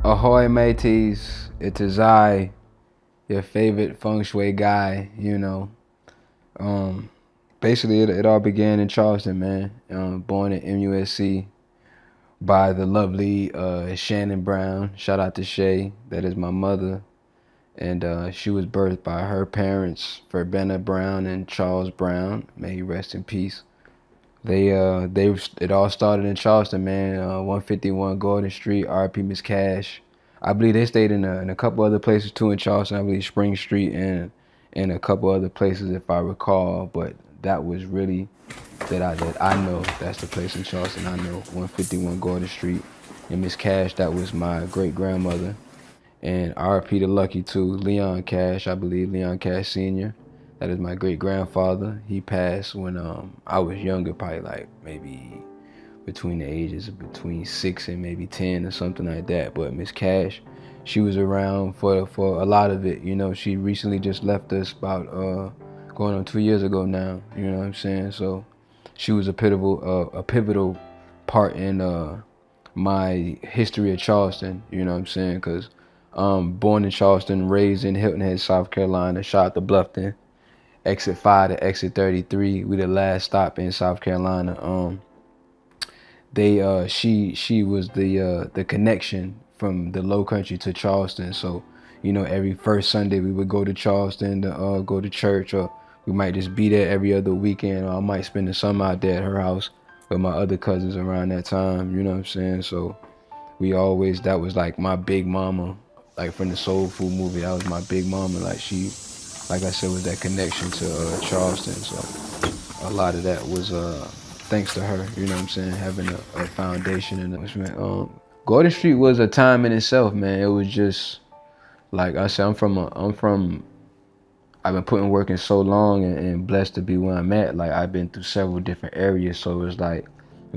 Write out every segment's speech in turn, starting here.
Ahoy mateys, it is I, your favorite feng shui guy, Um, Basically it all began in Charleston, man. Born at MUSC by the lovely Shannon Brown. Shout out to Shay, that is my mother. And she was birthed by her parents, Verbena Brown and Charles Brown. May he rest in peace. It all started in Charleston, man. 151 Gordon Street, RP Miss Cash. I believe they stayed in a couple other places too in Charleston. I believe Spring Street and a couple other places if I recall. But that was really that I know that's the place in Charleston. I know 151 Gordon Street and Miss Cash. That was my great grandmother. And RP the Lucky too, Leon Cash. I believe Leon Cash Senior. That is my great grandfather. He passed when I was younger, probably like maybe between the ages of between 6 and maybe 10 or something like that. But Miss Cash, she was around for a lot of it. She recently just left us about going on 2 years ago now. You know what I'm saying? So she was a pivotal part in my history of Charleston. You know what I'm saying? Because born in Charleston, raised in Hilton Head, South Carolina, shot to Bluffton, exit 5 to exit 33. We the last stop in South Carolina. She was the connection from the Low Country to Charleston. So, every first Sunday we would go to Charleston to go to church, or we might just be there every other weekend, or I might spend the summer out there at her house with my other cousins around that time. You know what I'm saying? So that was like my big mama, like from the Soul Food movie. That was my big mama. Like she, like I said, was that connection to Charleston. So a lot of that was thanks to her. You know what I'm saying? Having a foundation and Gordon Street was a time in itself, man. It was just like I said, I've been putting work in so long and blessed to be where I'm at. Like I've been through several different areas, so it was like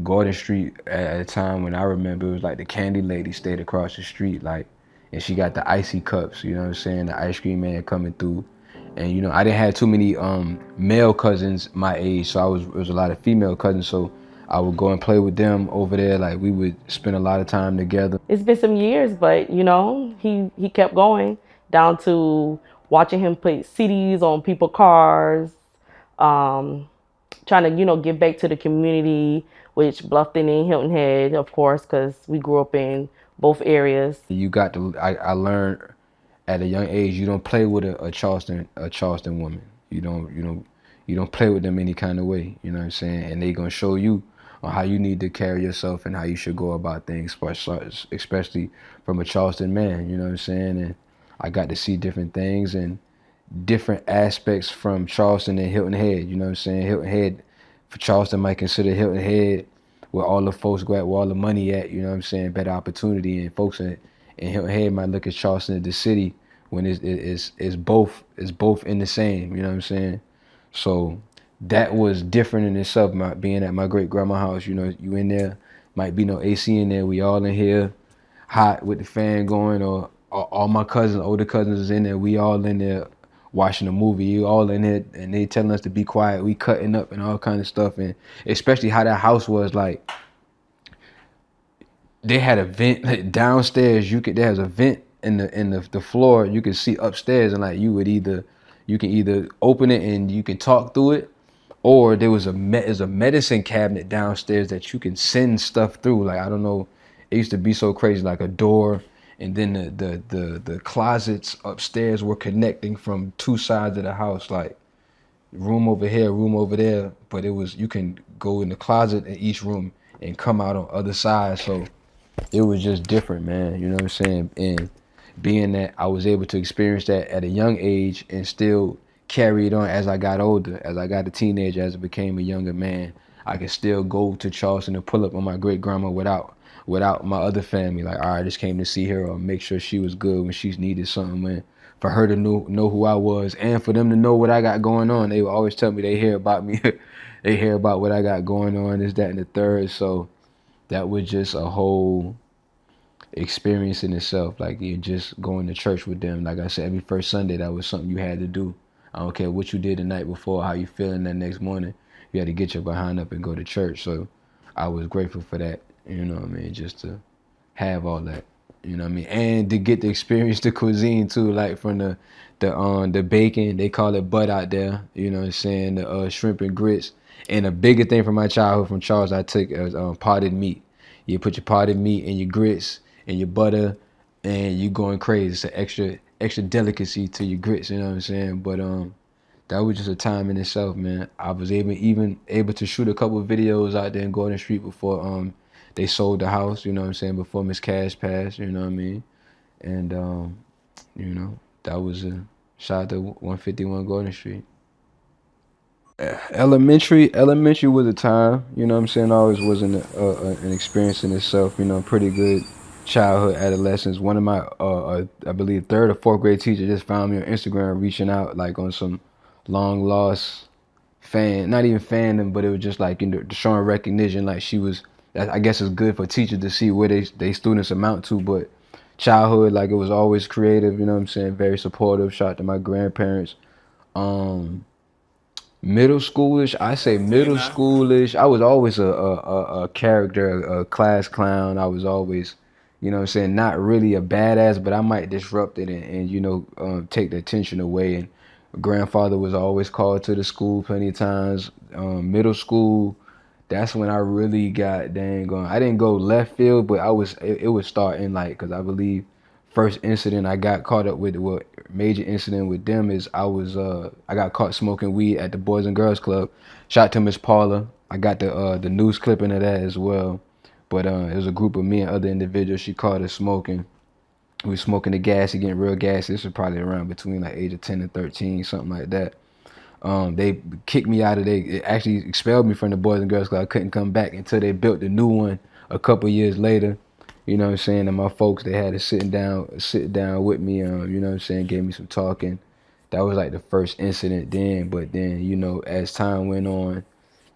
Gordon Street at a time when I remember it was like the candy lady stayed across the street, like, and she got the icy cups. You know what I'm saying? The ice cream man coming through, and I didn't have too many male cousins my age, so it was a lot of female cousins. So I would go and play with them over there. Like we would spend a lot of time together. It's been some years, but he kept going down to watching him put CDs on people's cars, um, trying to give back to the community, which Bluffton and Hilton Head, of course, because we grew up in both areas. I learned at a young age, you don't play with a Charleston woman. You don't play with them any kind of way. You know what I'm saying? And they gonna show you on how you need to carry yourself and how you should go about things, especially from a Charleston man. You know what I'm saying? And I got to see different things and different aspects from Charleston and Hilton Head. You know what I'm saying? Hilton Head, for Charleston might consider Hilton Head where all the folks go at, where all the money at. You know what I'm saying? Better opportunity, and folks in Hilton Head might look at Charleston as the city when it's both in the same. You know what I'm saying? So that was different in itself. Being at my great grandma's house, you in there, might be no AC in there. We all in here, hot with the fan going, or all my cousins, older cousins is in there. We all in there watching a movie. You all in there, and they telling us to be quiet. We cutting up and all kind of stuff, and especially how that house was like. They had a vent like, downstairs. There's a vent in the floor. You can see upstairs, and like you can either open it and you can talk through it, or there's a medicine cabinet downstairs that you can send stuff through. Like I don't know, it used to be so crazy, like a door, and then the closets upstairs were connecting from two sides of the house, like room over here, room over there. But you can go in the closet in each room and come out on other sides. So it was just different, man. You know what I'm saying? And being that I was able to experience that at a young age and still carry it on as I got older, as I got a teenager, as I became a younger man, I could still go to Charleston and pull up on my great grandma without my other family. Like, all right, I just came to see her or make sure she was good when she needed something, man. For her to know who I was, and for them to know what I got going on. They would always tell me they hear about me. They hear about what I got going on, this, that, and the third. So that was just a whole experience in itself. Like you just going to church with them. Like I said, every first Sunday, that was something you had to do. I don't care what you did the night before, how you feeling that next morning. You had to get your behind up and go to church. So I was grateful for that. You know what I mean? Just to have all that. You know what I mean? And to get to experience the cuisine too, like from the bacon, they call it butt out there. You know what I'm saying? The shrimp and grits. And a bigger thing from my childhood from Charles, I took as potted meat. You put your potted meat and your grits and your butter, and you going crazy. It's an extra delicacy to your grits. You know what I'm saying? But that was just a time in itself, man. I was even able to shoot a couple of videos out there in Gordon Street before they sold the house, you know what I'm saying, before Miss Cash passed, you know what I mean? And you know, that was a shout out to 151 Gordon Street. Elementary was a time, you know what I'm saying, always was an experience in itself, you know, pretty good childhood, adolescence. One of my I believe third or fourth grade teacher just found me on Instagram reaching out like on some long lost not even fandom, but it was just like, you know, showing recognition. Like she was, I guess it's good for teachers to see where they students amount to. But childhood, like it was always creative. You know what I'm saying? Very supportive. Shout out to my grandparents. Um, Middle schoolish, I say middle schoolish. I was always a character, a class clown. I was always, you know what I'm saying, not really a badass, but I might disrupt it and you know, take the attention away. And grandfather was always called to the school plenty of times. Middle school, that's when I really got dang on. I didn't go left field, but it was starting like, because I believe first incident I got caught up with, what major incident with them is I got caught smoking weed at the Boys and Girls Club. Shout out to Miss Paula. I got the news clipping of that as well. But it was a group of me and other individuals. She caught us smoking. We were smoking the gas, getting real gas. This was probably around between like age of 10 and 13, something like that. They kicked me out of they actually expelled me from the Boys and Girls Club. I couldn't come back until they built the new one a couple years later. You know what I'm saying? And my folks, they had to sit down with me, you know what I'm saying, gave me some talking. That was like the first incident then, but then, you know, as time went on,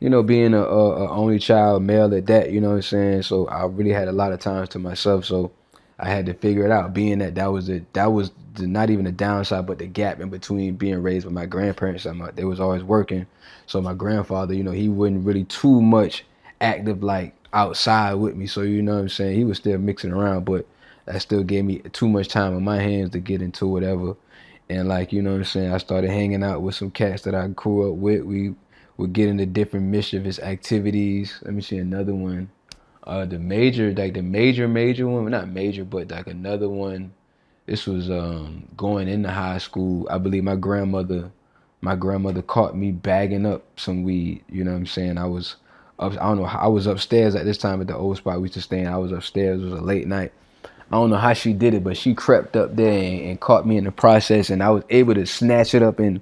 you know, being a only child, male at that, you know what I'm saying? So I really had a lot of times to myself. So I had to figure it out. Being that was not even the downside, but the gap in between being raised with my grandparents. They was always working. So my grandfather, you know, he wasn't really too much active like outside with me. So you know what I'm saying? He was still mixing around, but that still gave me too much time on my hands to get into whatever. And like, you know what I'm saying, I started hanging out with some cats that I grew up with. We would get into different mischievous activities. Let me see another one. The major one, well, not major, but like another one. This was going into high school. I believe my grandmother caught me bagging up some weed. You know what I'm saying? I don't know. I was upstairs at this time at the old spot we used to stay in. I was upstairs. It was a late night. I don't know how she did it, but she crept up there and caught me in the process, and I was able to snatch it up and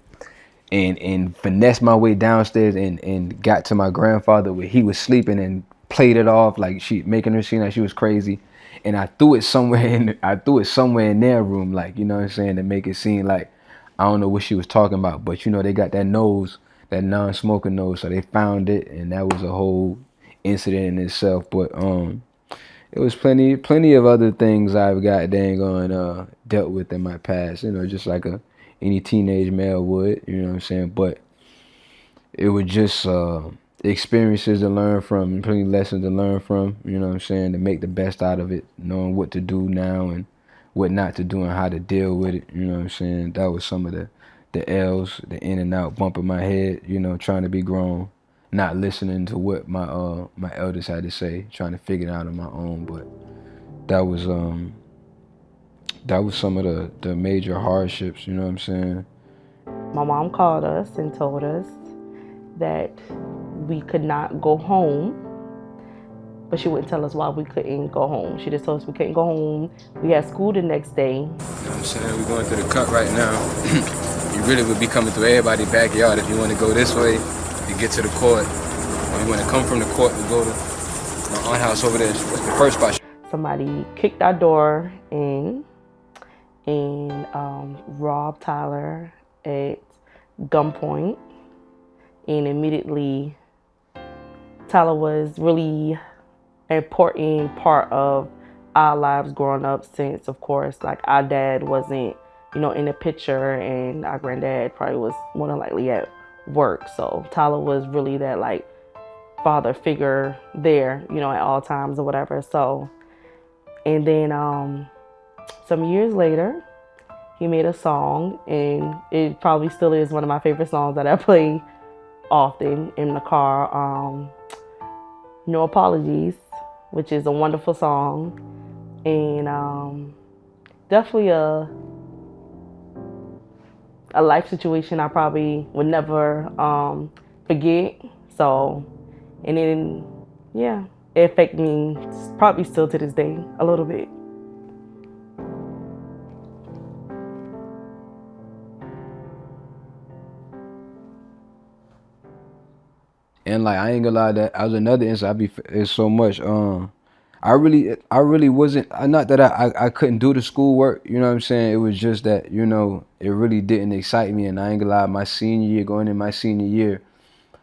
finesse my way downstairs and got to my grandfather where he was sleeping and played it off like she making her seem like she was crazy. And I threw it somewhere in their room, like, you know what I'm saying, to make it seem like I don't know what she was talking about. But you know, they got that nose, that non-smoking nose, so they found it, and that was a whole incident in itself. But it was plenty of other things I've got dang on dealt with in my past, you know, just like any teenage male would, you know what I'm saying? But it was just experiences to learn from and plenty lessons to learn from, you know what I'm saying, to make the best out of it, knowing what to do now and what not to do and how to deal with it, you know what I'm saying? That was some of the L's, the in and out bumping my head, you know, trying to be grown, not listening to what my elders had to say, trying to figure it out on my own. But that was some of the major hardships, you know what I'm saying? My mom called us and told us that we could not go home, but she wouldn't tell us why we couldn't go home. She just told us we couldn't go home. We had school the next day. You know what I'm saying? We're going through the cut right now. You really would be coming through everybody's backyard if you want to go this way, you get to the court. Or you want to come from the court and go to my aunt house over there. What's the first spot? Somebody kicked our door in and robbed Tyler at gunpoint. And immediately, Tyler was really an important part of our lives growing up, since, of course, like our dad wasn't, you know, in the picture, and our granddad probably was more than likely at work. So Tyler was really that like father figure there, you know, at all times or whatever. So And then some years later, he made a song, and it probably still is one of my favorite songs that I play often in the car. No Apologies, which is a wonderful song, and definitely a life situation I probably would never forget. So, and then, yeah, it affected me probably still to this day a little bit. And like I ain't gonna lie, that as another instance, it's so much. I really wasn't. Not that I couldn't do the schoolwork. You know what I'm saying? It was just that it really didn't excite me. And I ain't gonna lie, my senior year, going in my senior year,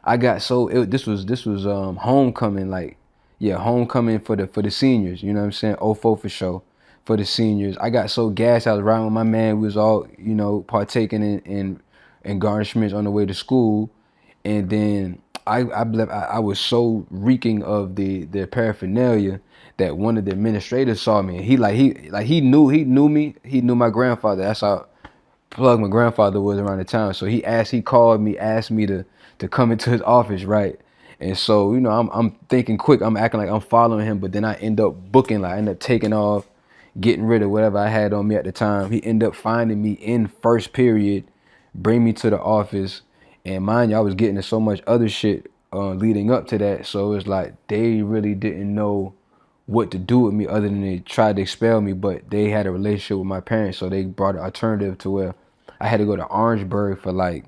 I got so this was homecoming, like, yeah, homecoming for the seniors. You know what I'm saying? Oh, for sure, for the seniors. I got so gassed. I was riding with my man. We was all partaking in garnishments on the way to school, and then I was so reeking of the paraphernalia that one of the administrators saw me, and he knew me. He knew my grandfather. That's how plug my grandfather was around the time. So he called me, asked me to come into his office, right? And so, I'm thinking quick, I'm acting like I'm following him, but then I end up booking, like I end up taking off, getting rid of whatever I had on me at the time. He ended up finding me in first period, bring me to the office, and mind you, I was getting to so much other shit leading up to that. So it's like they really didn't know what to do with me other than they tried to expel me, but they had a relationship with my parents, so they brought an alternative to where I had to go to Orangeburg for like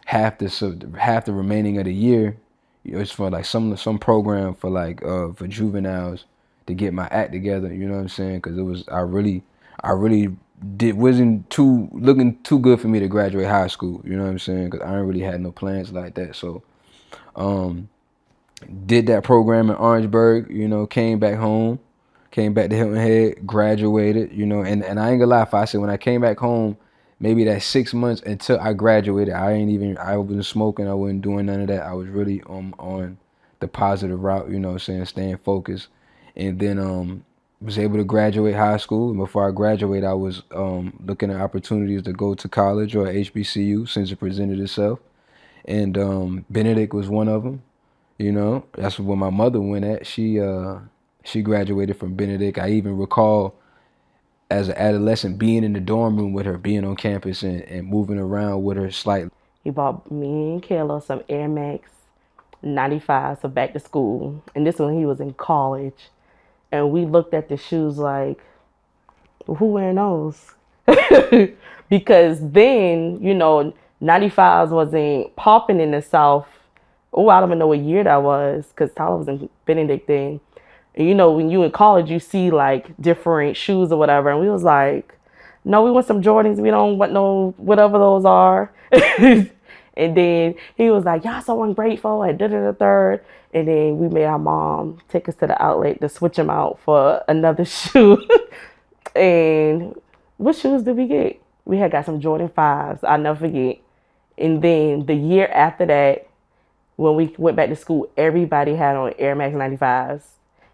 half the remaining of the year. It was for like some program for like for juveniles to get my act together. You know what I'm saying? Because it was I really did wasn't too looking too good for me to graduate high school. You know what I'm saying? Because I didn't really had no plans like that. So um, did that program in Orangeburg. Came back home, came back to Hilton Head, graduated. And I ain't gonna lie, if I said when I came back home, maybe that 6 months until I graduated, I wasn't smoking, I wasn't doing none of that. I was really on the positive route. You know what I'm saying, staying focused, and then was able to graduate high school. And before I graduated, I was looking at opportunities to go to college or HBCU since it presented itself, and Benedict was one of them. That's where my mother went at. She graduated from Benedict. I even recall as an adolescent being in the dorm room with her, being on campus and moving around with her slightly. He bought me and Kayla some Air Max 95, so back to school. And this one, he was in college. And we looked at the shoes like, who wearing those? Because then, 95s wasn't popping in the South. Oh, I don't even know what year that was because Tyler was in Benedict then. And when you in college, you see like different shoes or whatever. And we was like, no, we want some Jordans. We don't want no whatever those are. And then he was like, y'all so ungrateful and da third. And then we made our mom take us to the outlet to switch them out for another shoe. And what shoes did we get? We had got some Jordan 5s. I'll never forget. And then the year after that, when we went back to school, everybody had on Air Max 95s.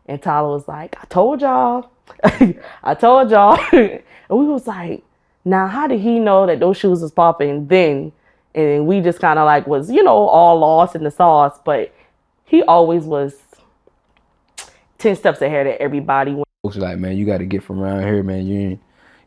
And Tyler was like, I told y'all. I told y'all. And we was like, now how did he know that those shoes was popping then? And we just kind of like was, all lost in the sauce. But he always was 10 steps ahead of everybody. Folks are like, man, you got to get from around here, man.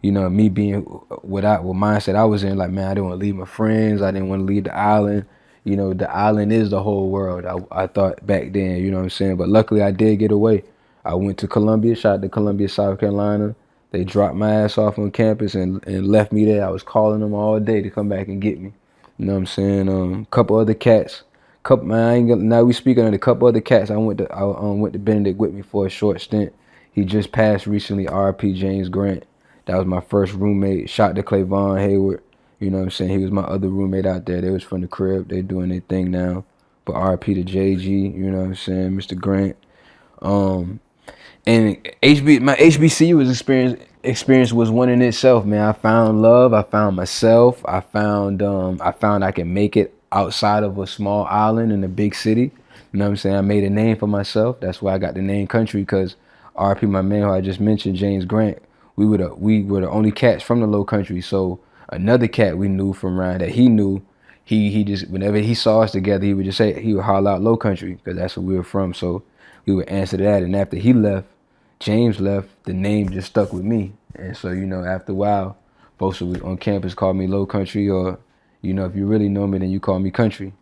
Me being what mindset I was in, like, man, I didn't want to leave my friends. I didn't want to leave the island. The island is the whole world. I thought back then, you know what I'm saying? But luckily I did get away. I went to Columbia, shot to Columbia, South Carolina. They dropped my ass off on campus and left me there. I was calling them all day to come back and get me. You know what I'm saying? Couple other cats. Now we speaking of a couple other cats. I went to Benedict with me for a short stint. He just passed recently, R.P. James Grant. That was my first roommate. Shot to Clavon Hayward. You know what I'm saying? He was my other roommate out there. They was from the crib. They doing their thing now. But R.P. to JG, you know what I'm saying? Mr. Grant. And my HBCU experience was one in itself, man. I found love. I found myself. I found I can make it outside of a small island in a big city. You know what I'm saying? I made a name for myself. That's why I got the name Kuntry, because RP my man who I just mentioned, James Grant. We were the only cats from the Low Country. So another cat we knew from around that he knew, he just whenever he saw us together, he would holler out Low Country because that's where we were from. So we would answer to that. And after he left, James left, the name just stuck with me. And so after a while, folks on campus called me Low Country, or if you really know me, then you call me Country.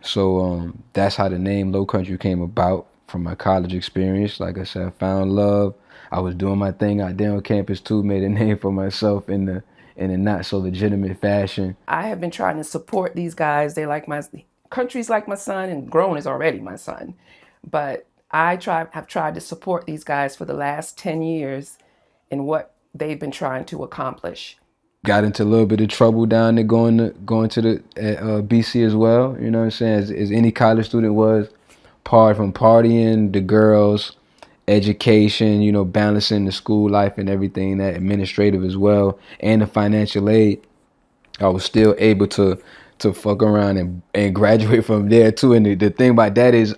So that's how the name Low Country came about from my college experience. Like I said, I found love. I was doing my thing out there on campus too, made a name for myself in a not so legitimate fashion. I have been trying to support these guys. They like my Country's like my son, and Grown is already my son. But have tried to support these guys for the last 10 years in what they've been trying to accomplish. Got into a little bit of trouble down there going to the BC as well. You know what I'm saying? As any college student was, from partying, the girls, education, balancing the school life and everything, that administrative as well, and the financial aid. I was still able to fuck around and graduate from there too. And the thing about that is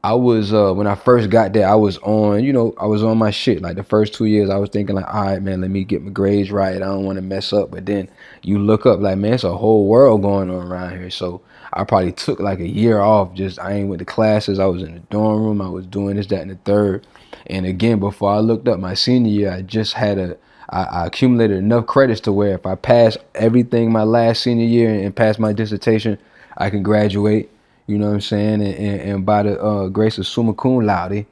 I was when I first got there, I was on my shit. Like the first 2 years, I was thinking like, all right, man, let me get my grades right. I don't want to mess up. But then you look up like, man, it's a whole world going on around here. So I probably took like a year off. Just I ain't went to classes. I was in the dorm room. I was doing this, that, and the third. And again, before I looked up my senior year, I accumulated enough credits to where if I passed everything my last senior year and passed my dissertation, I can graduate. You know what I'm saying? And by the grace of summa cum laude,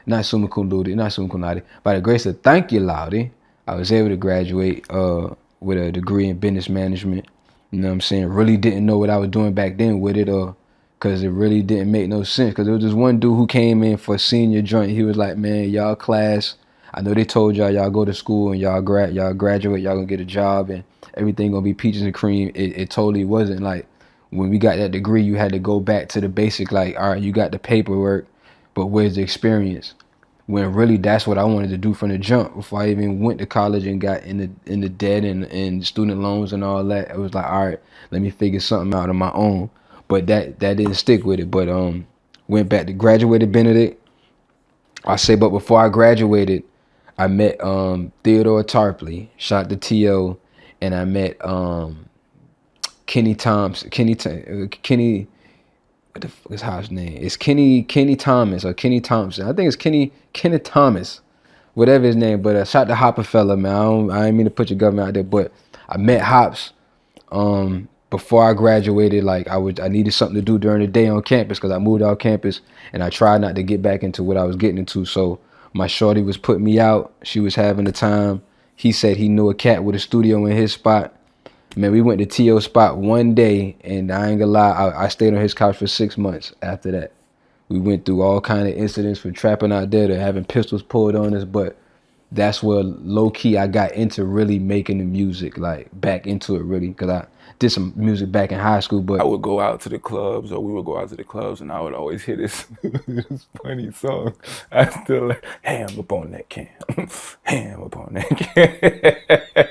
not summa cum laude, not summa cum laude, by the grace of thank you laude, I was able to graduate with a degree in business management. You know what I'm saying? Really didn't know what I was doing back then with it, because it really didn't make no sense. Because there was this one dude who came in for senior joint. He was like, man, y'all class, I know they told y'all go to school and y'all graduate, y'all gonna get a job and everything gonna be peaches and cream. It totally wasn't. Like, when we got that degree, you had to go back to the basic, like, all right, you got the paperwork, but where's the experience? When really that's what I wanted to do from the jump before I even went to college and got in the debt and student loans and all that. It was like, all right, let me figure something out on my own. But that didn't stick with it. But went back to graduated Benedict. But before I graduated, I met Theodore Tarpley, shot the TO, and I met Kenny Thompson. Kenny, what the fuck is his name? It's Kenny Thomas or Kenny Thompson. I think it's Kenneth Thomas, whatever his name. But shout to Hopper fella, man. I ain't mean to put your government out there, but I met Hops before I graduated. Like I needed something to do during the day on campus because I moved off campus and I tried not to get back into what I was getting into. So my shorty was putting me out. She was having the time. He said he knew a cat with a studio in his spot. Man, we went to T.O. spot one day, and I ain't gonna lie, I stayed on his couch for 6 months after that. We went through all kind of incidents from trapping out there to having pistols pulled on us, but that's where low-key I got into really making the music, like back into it really, because I did some music back in high school, but I would go out to the clubs, or we would go out to the clubs, and I would always hear this, this funny song. I still like, ham up on that can, ham up on that can.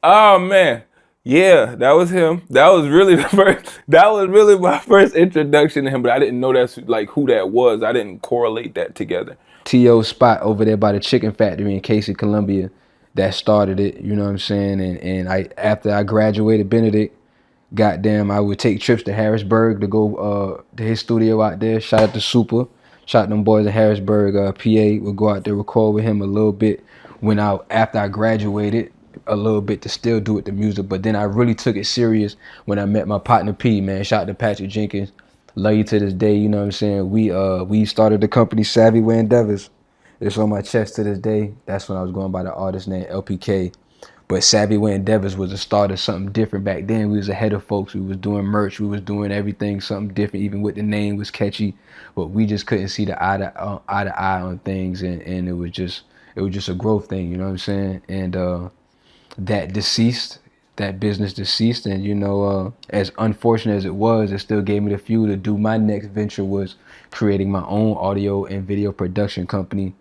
Oh man, yeah, that was him. That was really my first introduction to him. But I didn't know that's like who that was. I didn't correlate that together. T.O. spot over there by the chicken factory in Casey, Columbia, that started it. You know what I'm saying? And after I graduated Benedict, goddamn, I would take trips to Harrisburg to go to his studio out there. Shout out to Super. Shout out them boys in Harrisburg, PA. Would go out there, record with him a little bit after I graduated, a little bit to still do it, the music. But then I really took it serious when I met my partner P, man. Shout out to Patrick Jenkins. Love you to this day, you know what I'm saying? We started the company Savvy Way Endeavors. It's on my chest to this day. That's when I was going by the artist name LPK. But Savvy Way Endeavors was the start of something different back then. We was ahead of folks. We was doing merch. We was doing everything, something different. Even with the name was catchy, but we just couldn't see the eye to eye on things, and it was just a growth thing. You know what I'm saying? And that business deceased, and as unfortunate as it was, it still gave me the fuel to do my next venture, was creating my own audio and video production company,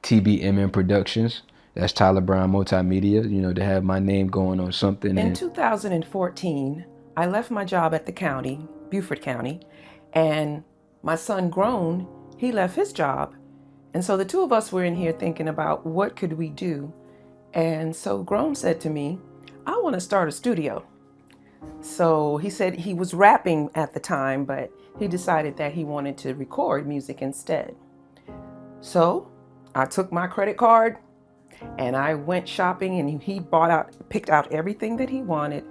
TBMM Productions. That's Tyler Brown Multimedia, to have my name going on something. In 2014, I left my job at the county, Beaufort County, and my son Grown, he left his job. And so the two of us were in here thinking about what could we do. And so Grown said to me, I want to start a studio. So he said he was rapping at the time, but he decided that he wanted to record music instead. So I took my credit card and I went shopping, and he picked out everything that he wanted,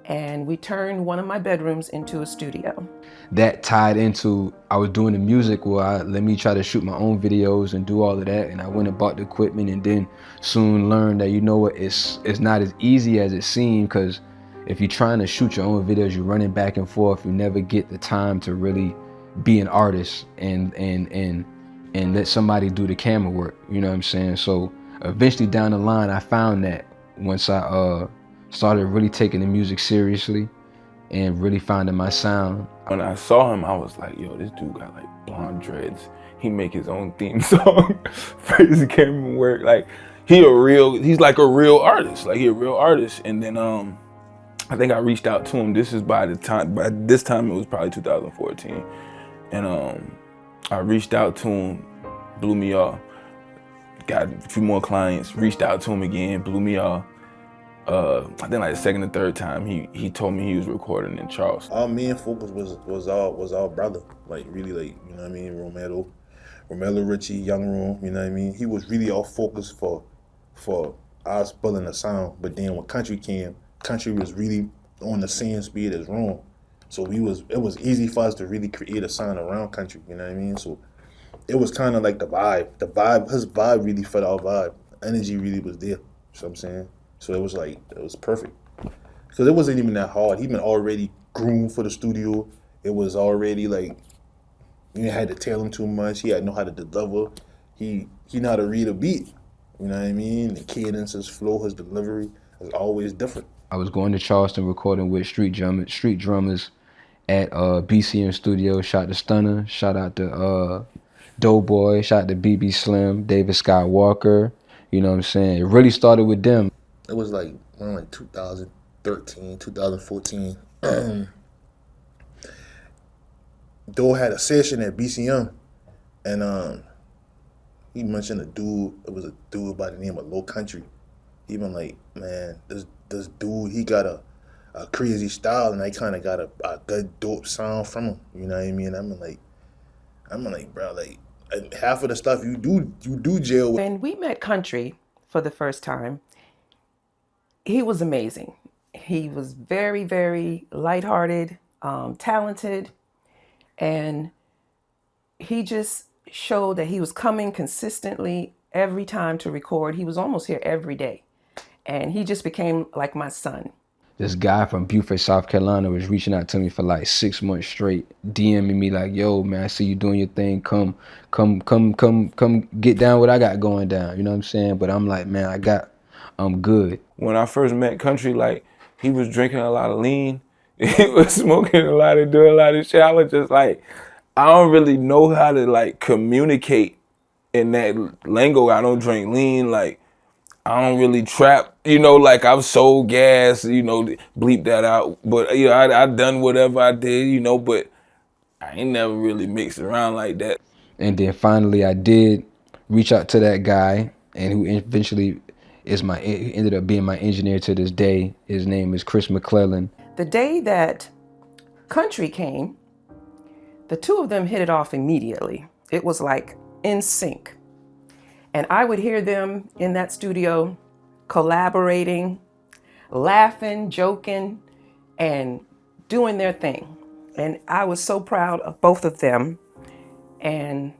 and we turned one of my bedrooms into a studio. That tied into, I was doing the music where let me try to shoot my own videos and do all of that, and I went and bought the equipment, and then soon learned that, you know what, it's not as easy as it seemed, because if you're trying to shoot your own videos, you're running back and forth, you never get the time to really be an artist and let somebody do the camera work, you know what I'm saying? So eventually down the line, I found that once I started really taking the music seriously and really finding my sound. When I saw him, I was like, yo, this dude got like blonde dreads. He make his own theme song for his camera work. Like, he's like a real artist. Like, he a real artist. And then I think I reached out to him. By this time it was probably 2014. And I reached out to him, blew me off. Got a few more clients, reached out to him again, blew me off. I think like the second or third time, he told me he was recording in Charleston. Our main focus was our brother, like really, like, you know what I mean, Romelo Richie, Young Room, you know what I mean. He was really our focus for us building a sound. But then when Kuntry came, Kuntry was really on the same speed as Room, so it was easy for us to really create a sound around Kuntry, you know what I mean. So it was kind of like the vibe, his vibe really fit our vibe. Energy really was there, you know what I'm saying? So it was perfect. Because it wasn't even that hard. He been already groomed for the studio. It was already like, you didn't have to tell him too much. He had to know how to deliver. He know how to read a beat. You know what I mean? The cadence, his flow, his delivery is always different. I was going to Charleston recording with street drummers at BCM Studio. Shout to Stunner, shout out to Doughboy, shout out to BB Slim, David Scott Walker. You know what I'm saying? It really started with them. It was like around like 2013, 2014. Doe had a session at BCM, and he mentioned a dude. It was a dude by the name of Low Country. He been like, man, this dude, he got a crazy style, and I kind of got a good dope sound from him. You know what I mean? I'm like, bro, like half of the stuff you do jail with. When we met Kuntry for the first time, he was amazing. He was very, very lighthearted, talented, and he just showed that he was coming consistently every time to record. He was almost here every day, and he just became like my son. This guy from Beaufort, South Carolina was reaching out to me for like 6 months straight, DMing me like, yo, man, I see you doing your thing. Come get down what I got going down. You know what I'm saying? But I'm like, man, I'm good. When I first met Kuntry, like, he was drinking a lot of lean. He was smoking a lot and doing a lot of shit. I was just like, I don't really know how to like communicate in that lingo. I don't drink lean, like, I don't really trap, you know, like I've sold gas, you know, bleep that out. But, you know, I done whatever I did, you know, but I ain't never really mixed around like that. And then finally I did reach out to that guy, and who eventually ended up being my engineer to this day. His name is Chris McClellan. The day that Kuntry came, the two of them hit it off immediately. It was like in sync. And I would hear them in that studio collaborating, laughing, joking, and doing their thing. And I was so proud of both of them. And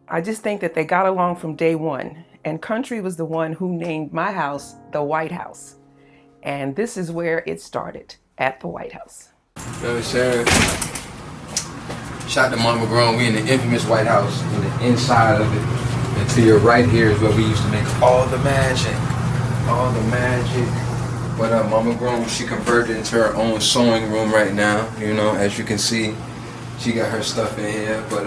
I just think that they got along from day one. And Kuntry was the one who named my house the White House. And this is where it started, at the White House. Yo, Sheriff. Shout to Mama Grown. We in the infamous White House, in the inside of it. And to your right here is where we used to make all the magic. All the magic. But Mama Grown, she converted into her own sewing room right now. You know, as you can see, she got her stuff in here. But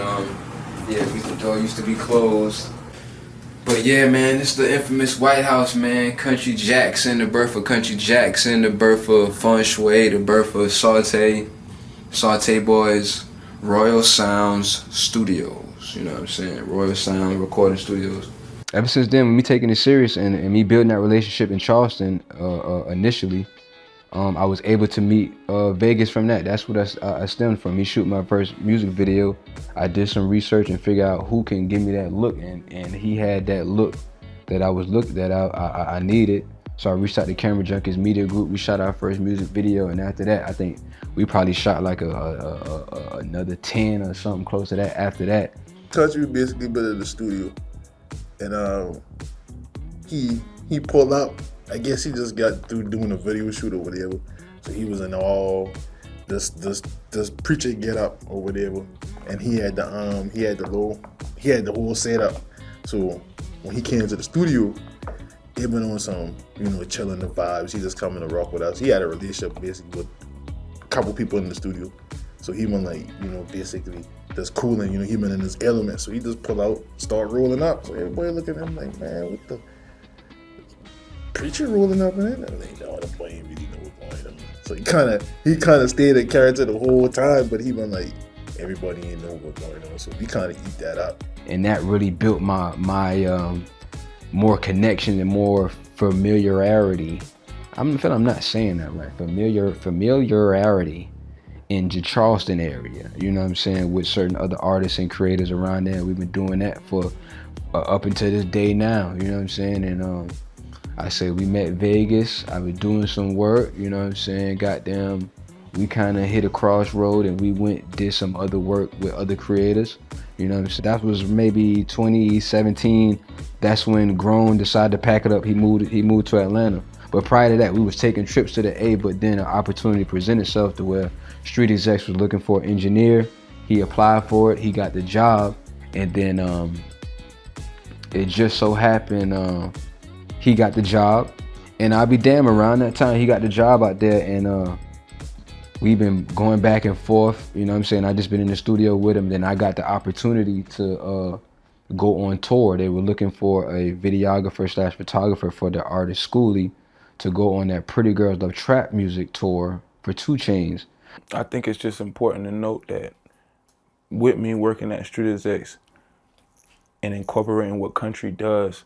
yeah, the door used to be closed. But yeah, man, this is the infamous White House, man. Country Jackson, the birth of Country Jackson, the birth of Feng Shui, the birth of Saute Boys, Royal Sounds Studios. studios. You know what I'm saying? Royal Sound Recording Studios. Ever since then, with me taking it serious and me building that relationship in Charleston initially, I was able to meet Vegas from that. That's what I stemmed from. Me shooting my first music video. I did some research and figured out who can give me that look, and he had that look that I needed. So I reached out to Camera Junkies Media Group. We shot our first music video, and after that, I think we probably shot like another 10 or something close to that. After that, Kuntry basically been in the studio, and he pulled up. I guess he just got through doing a video shoot or whatever, so he was in all this preacher get up or whatever, and he had the whole setup. So when he came to the studio, he been on some, chilling the vibes. He just coming to rock with us. He had a relationship basically with a couple people in the studio. So he been like, basically just cooling, he been in his element. So he just pull out, start rolling up. So everybody looking at him like, man, what the preacher rolling up in it? And they know the boy ain't really know what's going on. So he kinda stayed in character the whole time, but he been like, everybody ain't know what's going on. So we kinda eat that up. And that really built my more connection and more familiarity. I'm not saying that right. Familiarity in the Charleston area. You know what I'm saying? With certain other artists and creators around there. We've been doing that for up until this day now. You know what I'm saying? And I say we met Vegas. I was doing some work. You know what I'm saying? Goddamn, we kind of hit a crossroad and we did some other work with other creators. You know what I'm saying? That was maybe 2017. That's when Grown decided to pack it up. He moved to Atlanta. But prior to that, we was taking trips to the A, but then an opportunity presented itself to where Street Execs was looking for an engineer. He applied for it, he got the job, and then it just so happened he got the job. And I'll be damn, around that time he got the job out there, and we've been going back and forth, you know what I'm saying? I just been in the studio with him. Then I got the opportunity to go on tour. They were looking for a videographer / photographer for the artist Schoolie to go on that Pretty Girls Love Trap Music tour for 2 Chainz. I think it's just important to note that with me working at Street Execs and incorporating what Kuntry does,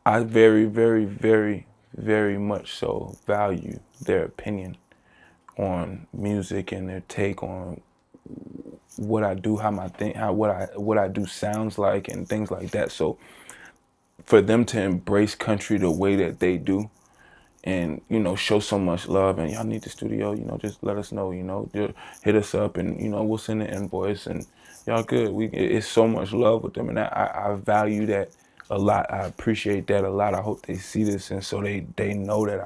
I very, very, very, very much so value their opinion on music and their take on what I do, what I do sounds like and things like that. So for them to embrace Kuntry the way that they do and, show so much love, and y'all need the studio, just let us know, just hit us up and, we'll send an invoice and y'all good. It's so much love with them, and I value that a lot. I appreciate that a lot. I hope they see this, and so they know that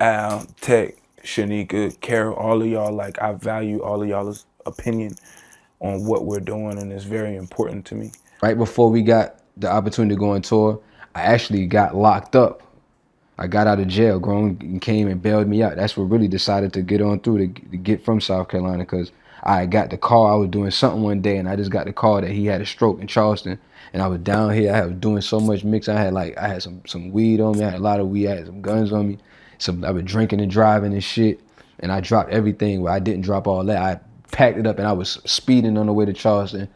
Al, Tech, Shanika, Carol, all of y'all, like, I value all of y'all's opinion on what we're doing, and it's very important to me. Right before we got the opportunity to go on tour, I actually got locked up. I got out of jail. Grown came and bailed me out. That's what really decided to get on through to get from South Carolina, because I got the call. I was doing something one day and I just got the call that he had a stroke in Charleston, and I was down here. I was doing so much mix. I had some weed on me. I had a lot of weed. I had some guns on me. I was drinking and driving and shit, and I dropped everything. Well, I didn't drop all that. I packed it up and I was speeding on the way to Charleston.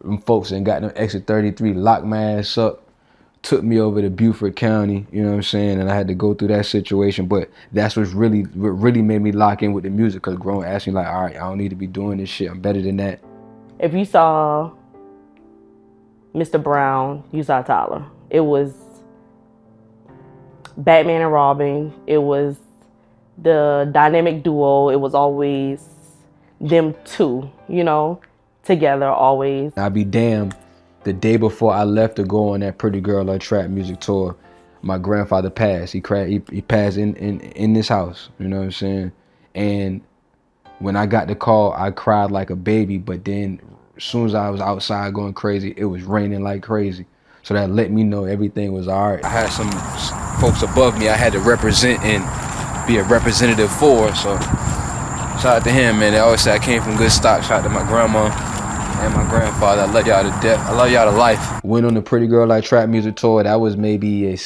Them folks and got them exit 33, locked my ass up, took me over to Beaufort County, you know what I'm saying? And I had to go through that situation. But that's what really made me lock in with the music, because Grown asked me like, all right, I don't need to be doing this shit. I'm better than that. If you saw Mr. Brown, you saw Tyler. It was Batman and Robin. It was the dynamic duo. It was always them two, together always. I'll be damned, the day before I left to go on that Pretty Girl Love Trap Music tour, my grandfather passed. He passed in this house, you know what I'm saying? And when I got the call, I cried like a baby, but then as soon as I was outside going crazy, it was raining like crazy. So that let me know everything was all right. I had some folks above me I had to represent and be a representative for, so shout out to him, man. They always say I came from good stock. Shout out to my grandma and my grandfather. I love y'all to death. I love y'all to life. Went on the Pretty Girl Like Trap Music tour. That was maybe that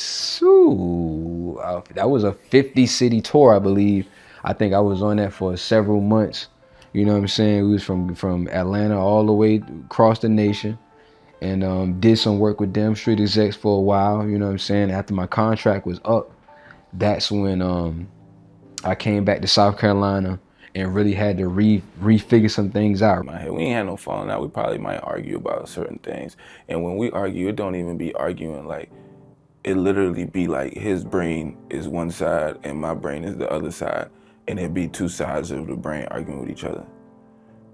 was a 50 city tour, I believe. I think I was on that for several months. You know what I'm saying? We was from Atlanta all the way across the nation, and did some work with them street execs for a while. You know what I'm saying? After my contract was up, that's when I came back to South Carolina and really had to refigure some things out. My head, we ain't had no falling out. We probably might argue about certain things, and when we argue, it don't even be arguing like. It literally be like his brain is one side and my brain is the other side, and it be two sides of the brain arguing with each other,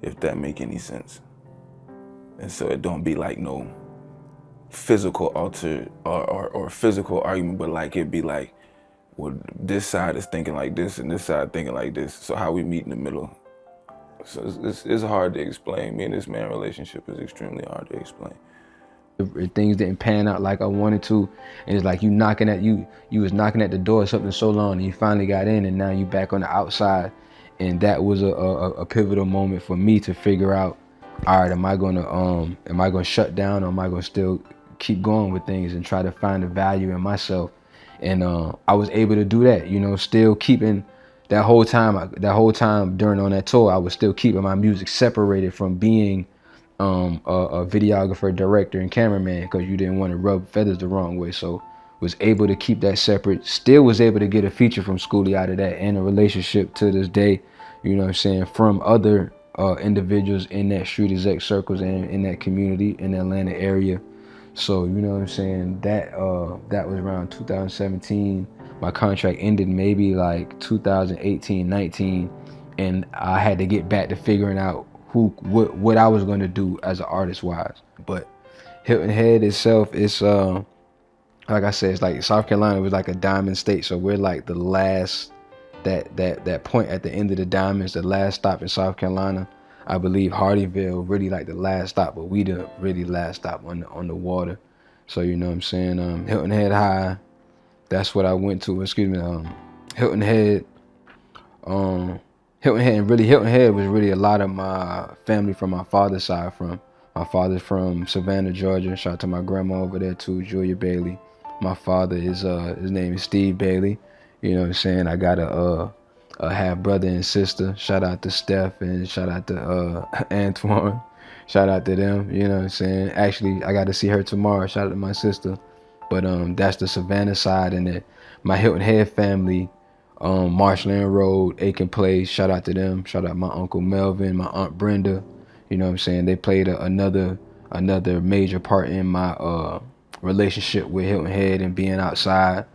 if that make any sense. And so it don't be like no physical alter or physical argument, but like it be like, well, this side is thinking like this and this side thinking like this. So how we meet in the middle? So it's hard to explain. Me and this man relationship is extremely hard to explain. Things didn't pan out like I wanted to, and it's like you was knocking at the door of something so long, and you finally got in, and now you back on the outside. And that was a pivotal moment for me to figure out, all right, am I gonna shut down, or am I gonna still keep going with things and try to find the value in myself? And I was able to do that, you know, still keeping that whole time during on that tour, I was still keeping my music separated from being a videographer, director, and cameraman, because you didn't want to rub feathers the wrong way. So was able to keep that separate. Still was able to get a feature from Schoolie out of that, and a relationship to this day, you know what I'm saying, from other individuals in that street exec circles and in that community in the Atlanta area. So you know what I'm saying, that was around 2017. My contract ended maybe like 2018, 19, and I had to get back to figuring out what I was gonna do as an artist wise. But Hilton Head itself is like I said, it's like South Carolina was like a diamond state, so we're like the last that point at the end of the diamonds, the last stop in South Carolina. I believe Hardyville really like the last stop, but we the really last stop on the water. So you know what I'm saying, Hilton Head High, that's what I went to. Excuse me, Hilton Head. Hilton Head was really a lot of my family from my father's side. From my father's from Savannah, Georgia. Shout out to my grandma over there too, Julia Bailey. My father is his name is Steve Bailey. You know what I'm saying? I got a half brother and sister. Shout out to Steph, and shout out to Antoine. Shout out to them. You know what I'm saying? Actually, I got to see her tomorrow. Shout out to my sister. But that's the Savannah side, and then my Hilton Head family. Marshland Road, Aiken Place, shout out to them. Shout out my Uncle Melvin, my Aunt Brenda. You know what I'm saying? They played another major part in my relationship with Hilton Head and being outside.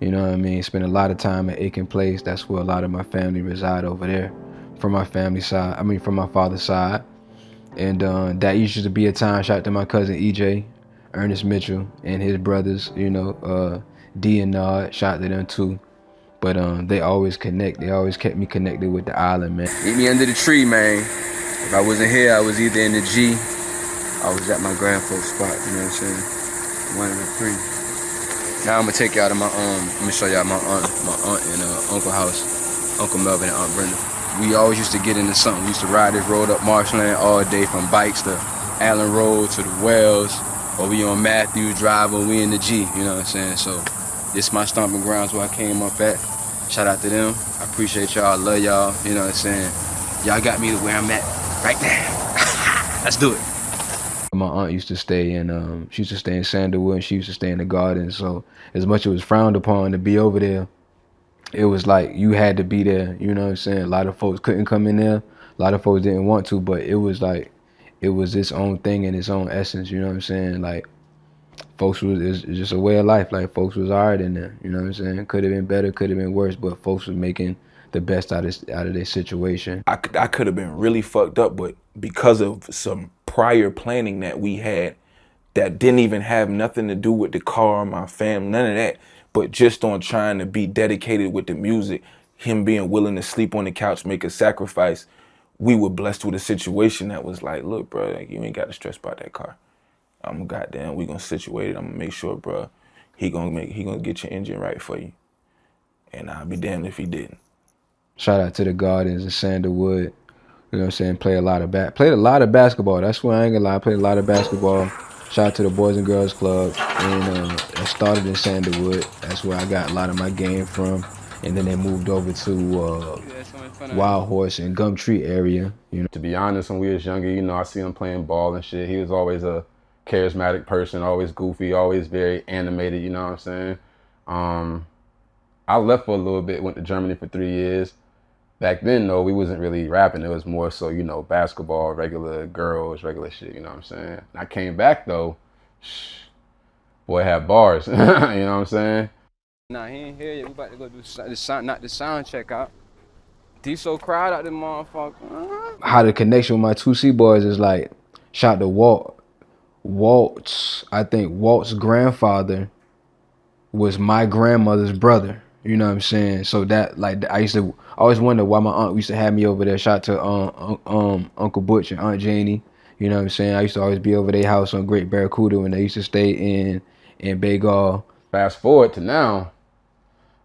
You know what I mean? Spent a lot of time at Aiken Place. That's where a lot of my family reside over there. From my family side, from my father's side. And that used to be a time, shout out to my cousin EJ, Ernest Mitchell, and his brothers, you know, D and Nod, shout out to them too. But they always connect. They always kept me connected with the island, man. Meet me under the tree, man. If I wasn't here, I was either in the G, I was at my grandfolk's spot, you know what I'm saying? One of the three. Now I'm gonna take y'all to my let me show y'all my aunt and uncle house, Uncle Melvin and Aunt Brenda. We always used to get into something. We used to ride this road up Marshland all day, from bikes to Allen Road to the Wells, or we on Matthews Drive, or we in the G, you know what I'm saying? So this is my stomping grounds where I came up at. Shout out to them. I appreciate y'all. I love y'all. You know what I'm saying? Y'all got me to where I'm at right now. Let's do it. My aunt used to stay in, she used to stay in Sandalwood, and she used to stay in the garden. So as much as it was frowned upon to be over there, it was like you had to be there. You know what I'm saying? A lot of folks couldn't come in there. A lot of folks didn't want to, but it was like, it was its own thing in its own essence. You know what I'm saying? Like, folks it's just a way of life. Like, folks was alright in there. You know what I'm saying? Could have been better, could have been worse, but folks was making the best out of their situation. I could have been really fucked up, but because of some prior planning that we had that didn't even have nothing to do with the car, my family, none of that, but just on trying to be dedicated with the music, him being willing to sleep on the couch, make a sacrifice, we were blessed with a situation that was like, look, bro, like, you ain't got to stress about that car. We gonna situate it. I'm gonna make sure, bro, he gonna get your engine right for you. And I'll be damned if he didn't. Shout out to the Gardens in Sandalwood. You know what I'm saying? Played a lot of basketball. That's why I ain't gonna lie. I played a lot of basketball. Shout out to the Boys and Girls Club. And I started in Sandalwood. That's where I got a lot of my game from. and then they moved over to Wild Horse and Gumtree area. You know, To be honest, when we was younger, you know, I see him playing ball and shit. He was always a charismatic person, always goofy, always very animated. You know what I'm saying? I left for a little bit, went to Germany for 3 years. Back then, though, we wasn't really rapping. It was more so, you know, basketball, regular girls, regular shit. You know what I'm saying? And I came back though, boy had bars. You know what I'm saying? Nah, he ain't here yet. We about to go do knock the sound check out. D so crowd out the motherfucker. how the connection with my 2C boys is like, shout to Walt's, I think Walt's grandfather was my grandmother's brother. You know what I'm saying? So that, like, I used to always wonder why my aunt used to have me over there. Shout to Uncle Butch and Aunt Janie. You know what I'm saying? I used to always be over their house on Great Barracuda when they used to stay in Bagal. Fast forward to now,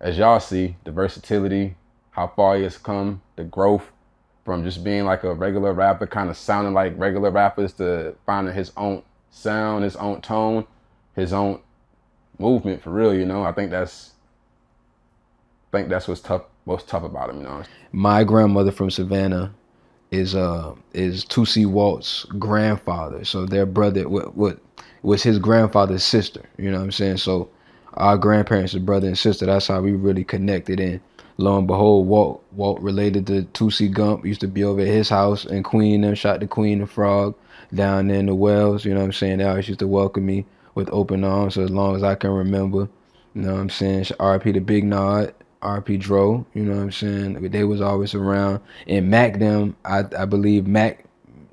as y'all see, the versatility, how far he has come, the growth from just being like a regular rapper, kind of sounding like regular rappers, to finding his own sound, his own tone, his own movement for real. You know, I think that's what's most tough about him. You know, My grandmother from Savannah is 2C Walt's grandfather. So their brother what was his grandfather's sister. You know what I'm saying? So our grandparents are brother and sister. That's how we really connected. And lo and behold, Walt related to 2C Gump. Used to be over at his house in Queen. And shot the Queen and Frog down there in the Wells. You know what I'm saying? They always used to welcome me with open arms, so as long as I can remember. You know what I'm saying? RP the Big Nod, RP Dro, you know what I'm saying? They was always around. And Mac them, I believe Mac,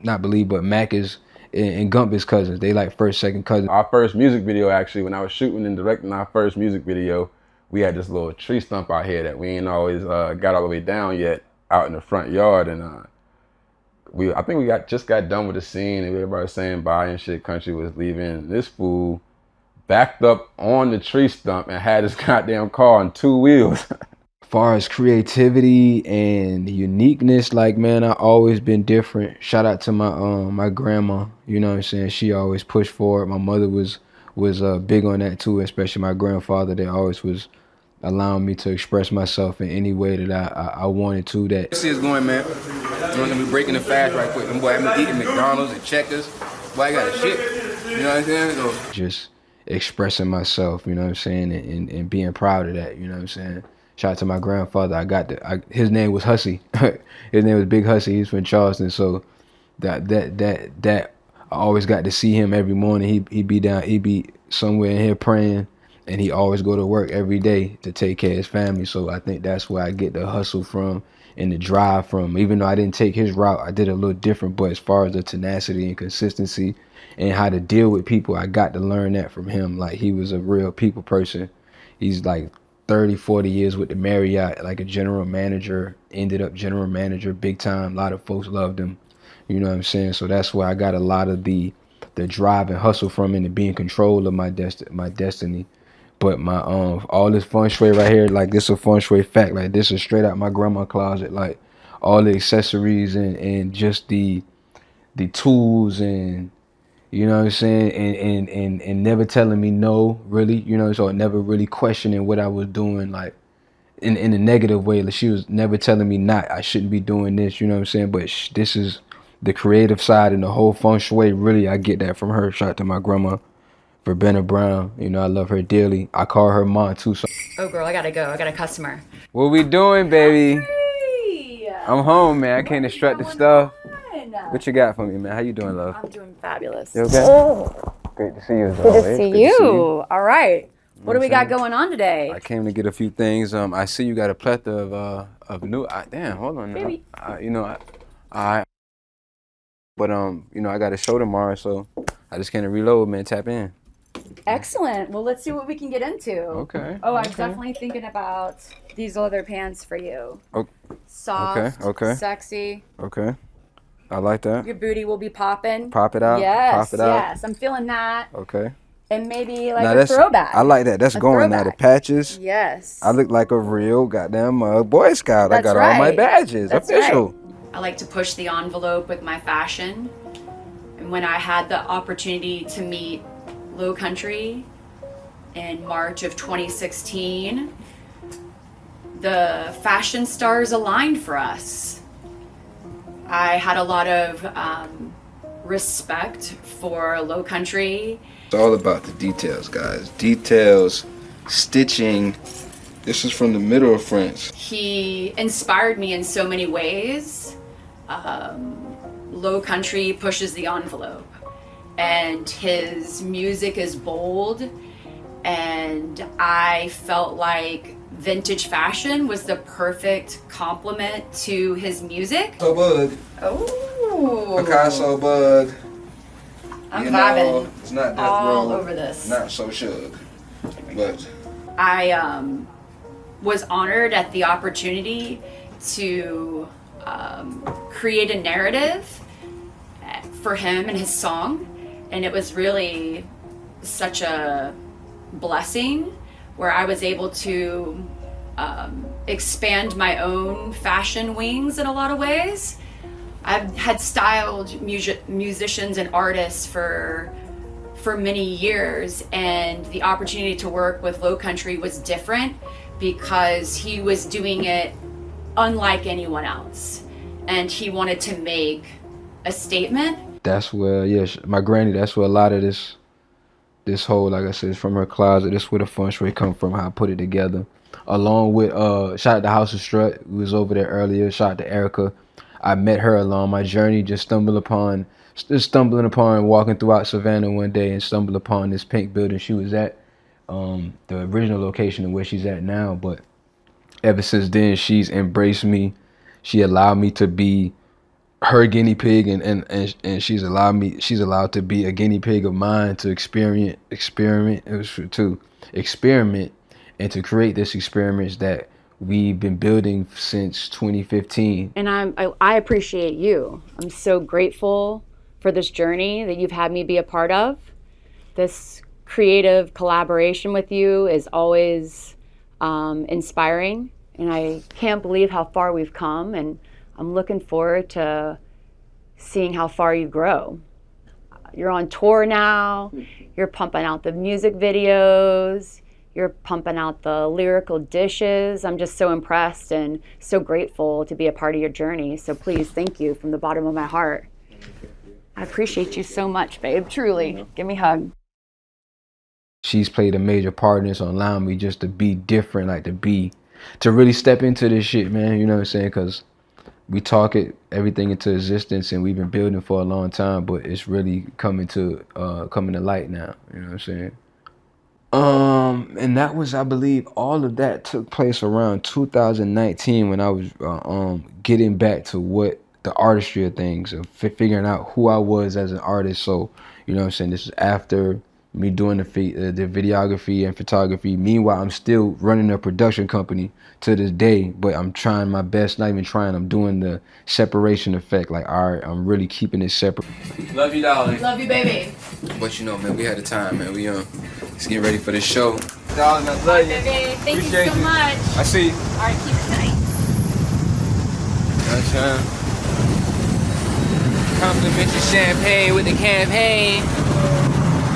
not believe, but Mac is and Gump is cousins. They like first, second cousins. our first music video, actually, when I was shooting and directing our first music video, we had this little tree stump out here that we ain't always got all the way down yet, out in the front yard. And I think we just got done with the scene, and everybody was saying bye and shit. Kuntry was leaving. This fool backed up on the tree stump and had his goddamn car on 2 wheels. Far as creativity and uniqueness, like, man, I always been different. Shout out to my grandma, you know what I'm saying? She always pushed for it. My mother was big on that too, especially my grandfather. They always was allowing me to express myself in any way that I wanted to. That See us going, man. We're gonna be breaking the fast right quick. Them boy, I'm eating McDonald's and Checkers. Boy, I got a shit. You know what I'm saying? So, just expressing myself, you know what I'm saying, and being proud of that, you know what I'm saying. Shout out to my grandfather. His name was Hussey. His name was Big Hussey. He's from Charleston, so that I always got to see him every morning. He'd be somewhere in here praying, and he always go to work every day to take care of his family. So I think that's where I get the hustle from and the drive from. Even though I didn't take his route, I did a little different. But as far as the tenacity and consistency and how to deal with people, I got to learn that from him. Like, he was a real people person. He's like 30, 40 years with the Marriott, like a general manager, ended up general manager, big time. A lot of folks loved him. You know what I'm saying? So that's where I got a lot of the drive and hustle from, and to be in control of my destiny. But my all this feng shui right here, like, this is a feng shui fact. Like, this is straight out my grandma's closet. Like, all the accessories and just the tools, and you know what I'm saying, and never telling me no, really, you know, so never really questioning what I was doing, like, in a negative way. Like, she was never telling me I shouldn't be doing this, you know what I'm saying. But this is the creative side and the whole feng shui. Really, I get that from her. Shout out to my grandma, Verbena Brown. You know, I love her dearly. I call her mom too. So. Oh, girl, I gotta go. I got a customer. What we doing, baby? Hey! I'm home, man. I came to strut the stuff. What you got for me, man? How you doing, love? I'm doing fabulous. You okay? Great to see you as always. Good to see you. All right. What do we got going on today? I came to get a few things. I see you got a plethora of new. Damn, hold on now. Baby. But I got a show tomorrow, so I just came to reload, man. Tap in. Excellent. Well, let's see what we can get into. Okay. Oh, I'm definitely thinking about these leather pants for you. Oh, Soft. okay. Sexy. okay. I like that. Your booty will be popping. Pop it out. Yes. Pop it out. Yes. I'm feeling that. Okay. And maybe like Now a throwback. I like that. That's A going now. The throwback. patches. Yes. I look like a real goddamn Boy Scout. I That's got all my right. badges. That's Official. right. I like to push the envelope with my fashion. And when I had the opportunity to meet Low Country in March of 2016, the fashion stars aligned for us. I had a lot of respect for Low Country. It's all about the details, guys. Details, stitching. This is from the middle of France. He inspired me in so many ways. Low Country pushes the envelope, and his music is bold, and I felt like vintage fashion was the perfect complement to his music. So bug. Oh, Picasso bug. I'm vibing It's not that all wrong. over this. Not so shug. But I was honored at the opportunity to create a narrative for him and his song, and it was really such a blessing where I was able to expand my own fashion wings in a lot of ways. I've had styled musicians and artists for many years, and the opportunity to work with Low Country was different because he was doing it unlike anyone else, and he wanted to make a statement. that's where, my granny, that's where a lot of this whole, like I said, it's from her closet. This where the feng shui come from, how I put it together. Along with, shout out to House of Strut, who was over there earlier. Shout out to Erica. I met her along my journey, just stumbling upon walking throughout Savannah one day and stumbled upon this pink building she was at, the original location of where she's at now. But ever since then, she's embraced me. She allowed me to be her guinea pig, and she's allowed to be a guinea pig of mine to experiment and to create this experiments that we've been building since 2015. And I appreciate you. I'm so grateful for this journey that you've had me be a part of. This creative collaboration with you is always inspiring, and I can't believe how far we've come, and I'm looking forward to seeing how far you grow. You're on tour now, you're pumping out the music videos, you're pumping out the lyrical dishes. I'm just so impressed and so grateful to be a part of your journey. So please, thank you from the bottom of my heart. I appreciate you so much, babe, truly. Give me a hug. She's played a major part in this, on allowing me just to be different, like to really step into this shit, man. You know what I'm saying? Because we talk everything into existence, and we've been building for a long time, but it's really coming to light now. You know what I'm saying? And that was, I believe, all of that took place around 2019 when I was getting back to what the artistry of things, of figuring out who I was as an artist. So, you know what I'm saying? This is after me doing the videography and photography. Meanwhile, I'm still running a production company to this day, but I'm trying my best, not even trying, I'm doing the separation effect. Like, all right, I'm really keeping it separate. Love you, darling. Love you, baby. But you know, man, we had the time, man. We let's get ready for the show. Darling, I love you. Baby, thank Appreciate you so you. much. I see you. All right, keep it tight. Sunshine. Complimentary champagne with the campaign.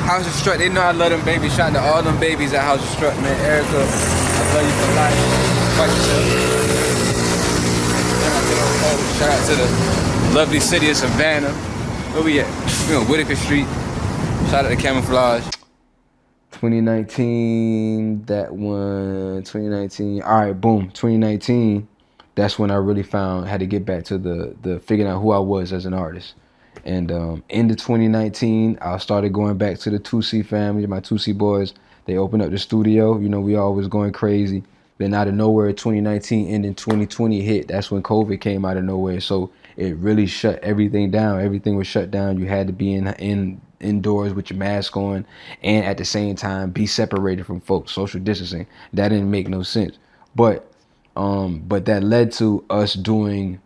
House of Strut, they know I love them babies. Shout out to all them babies at House of Strut, man. Erica, I love you for life. Fight yourself. Shout out to the lovely city of Savannah. Where we at? We on Whitaker Street. Shout out to Camouflage. 2019, that one, 2019. All right, boom, 2019. That's when I really had to get back to the figuring out who I was as an artist. And into 2019, I started going back to the 2C family, my 2C boys. They opened up the studio. You know, we always going crazy. Then out of nowhere, 2019 and then 2020 hit. That's when COVID came out of nowhere. So it really shut everything down. Everything was shut down. You had to be indoors with your mask on, and at the same time be separated from folks, social distancing. That didn't make no sense. But that led to us doing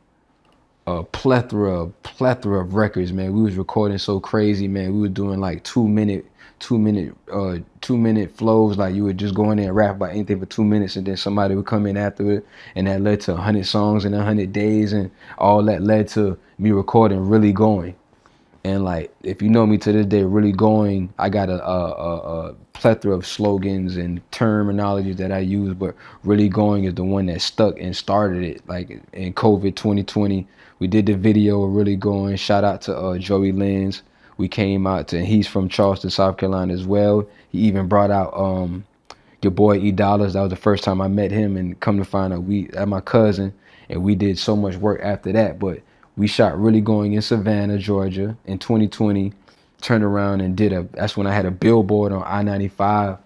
a plethora of records, man. We was recording so crazy, man. We were doing like 2 minute flows. Like, you would just go in there and rap about anything for 2 minutes, and then somebody would come in after it, and that led to 100 songs in 100 days, and all that led to me recording, really going. And like, if you know me to this day, really going, I got a plethora of slogans and terminologies that I use, but really going is the one that stuck and started it. Like in COVID 2020, we did the video of really going. Shout out to Joey Lenz. We came out to, and he's from Charleston, South Carolina as well. He even brought out your boy E Dollars. That was the first time I met him, and come to find out my cousin, and we did so much work after that. But we shot really going in Savannah, Georgia in 2020. Turned around and that's when I had a billboard on I-95.